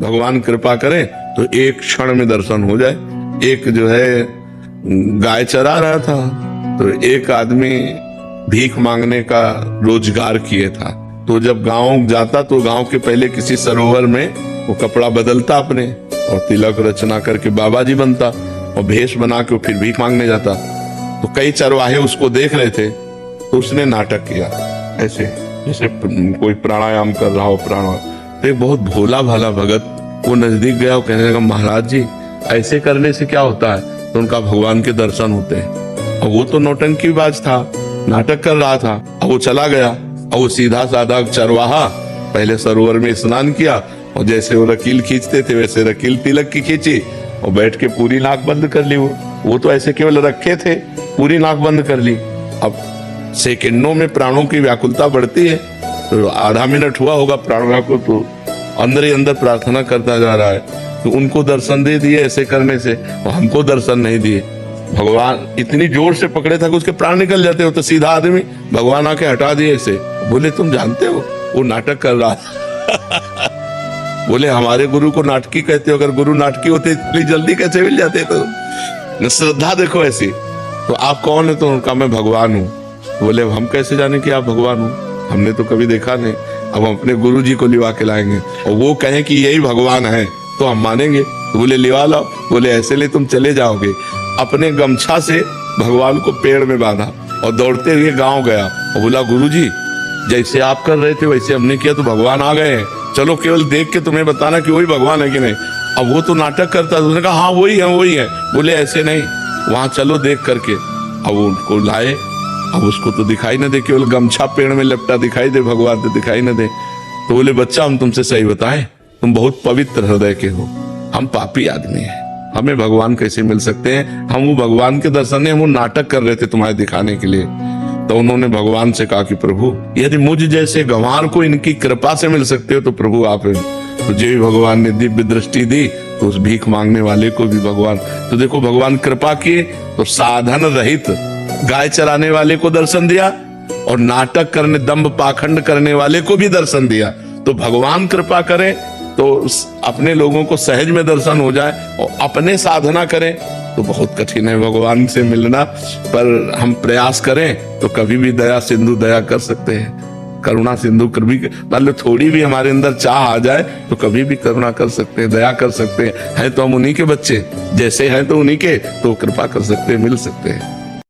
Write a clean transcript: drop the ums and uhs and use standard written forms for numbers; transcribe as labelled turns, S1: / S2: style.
S1: भगवान कृपा करे तो एक क्षण में दर्शन हो जाए। एक जो है गाय चरा रहा था, तो एक आदमी भीख मांगने का रोजगार किए था। तो जब गांव जाता तो गांव के पहले किसी सरोवर में वो कपड़ा बदलता अपने, और तिलक रचना करके बाबा जी बनता, और भेष बना के फिर भीख मांगने जाता। तो कई चरवाहे उसको देख रहे थे, तो उसने नाटक किया ऐसे, जैसे कोई प्राणायाम कर रहा हो तो एक बहुत भोला भाला भगत वो नजदीक गया और कहने लगा, महाराज जी ऐसे करने से क्या होता है? तो उनका भगवान के दर्शन होते हैं। और वो तो नौटंकीबाज था, नाटक कर रहा था। और वो चला गया, और वो सीधा साधा चरवाहा पहले सरोवर में स्नान किया, और जैसे वो रकील खींचते थे वैसे रकील तिलक की खींची, और बैठ के पूरी नाक बंद कर ली। वो तो ऐसे केवल रखे थे, पूरी नाक बंद कर ली। अब सेकंडों में प्राणों की व्याकुलता बढ़ती है, तो आधा मिनट हुआ होगा प्राणों को, तो अंदर ही अंदर प्रार्थना करता जा रहा है। तो उनको दर्शन दे दिए ऐसे करने से, और हमको दर्शन नहीं दिए। भगवान इतनी जोर से पकड़े था कि उसके प्राण निकल जाते हो। तो सीधा आदमी भगवान आके हटा दिए ऐसे, बोले तुम जानते हो वो नाटक कर रहा बोले हमारे गुरु को नाटकी कहते हो, अगर गुरु नाटकी होते इतनी जल्दी कैसे मिल जाते? तो श्रद्धा देखो ऐसी। तो आप कौन है? तो उनका मैं भगवान हूँ। बोले हम कैसे जाने कि आप भगवान हो, हमने तो कभी देखा नहीं। अब हम अपने गुरु जी को लिवा के लाएंगे, और वो कहें कि यही भगवान है तो हम मानेंगे। तो बोले लिवा लाओ। बोले ऐसे ले तुम चले जाओगे। अपने गमछा से भगवान को पेड़ में बांधा और दौड़ते हुए गांव गया, और बोला गुरुजी जैसे आप कर रहे थे वैसे हमने किया तो भगवान आ गए हैं, चलो केवल देख के तुम्हें बताना कि वही भगवान है कि नहीं। अब वो तो नाटक करता था, उसने कहा हाँ वही है वही है। बोले ऐसे नहीं, वहां चलो देख करके। अब उनको लाए, अब उसको तो दिखाई न दे, केवल गमछा पेड़ में लपटा दिखाई दे, भगवान तो दिखाई न दे। तो बोले बच्चा हम तुमसे सही बताएं, तुम बहुत पवित्र हृदय के हो, हम पापी आदमी हैं, हमें भगवान कैसे मिल सकते हैं? हम वो भगवान के दर्शन नहीं, हम वो नाटक कर रहे थे तुम्हारे दिखाने के लिए। तो उन्होंने भगवान से कहा कि प्रभु यदि मुझ जैसे गंवार को इनकी कृपा से मिल सकते हो तो प्रभु आप तुझे भी भगवान ने दिव्य दृष्टि दी, तो उस भीख मांगने वाले को भी भगवान। तो देखो भगवान कृपा किए तो साधन रहित गाय चराने वाले को दर्शन दिया, और नाटक करने दंभ पाखंड करने वाले को भी दर्शन दिया। तो भगवान कृपा करे तो अपने लोगों को सहज में दर्शन हो जाए, और अपने साधना करें तो बहुत कठिन है भगवान से मिलना। पर हम प्रयास करें तो कभी भी दया सिंधु दया कर सकते हैं, करुणा सिंधु कभी मतलब थोड़ी भी हमारे अंदर चाह आ जाए तो कभी भी करुणा कर सकते हैं, दया कर सकते हैं। तो हम उन्हीं के बच्चे, जैसे हैं तो उन्हीं के, तो कृपा कर सकते हैं, मिल सकते हैं।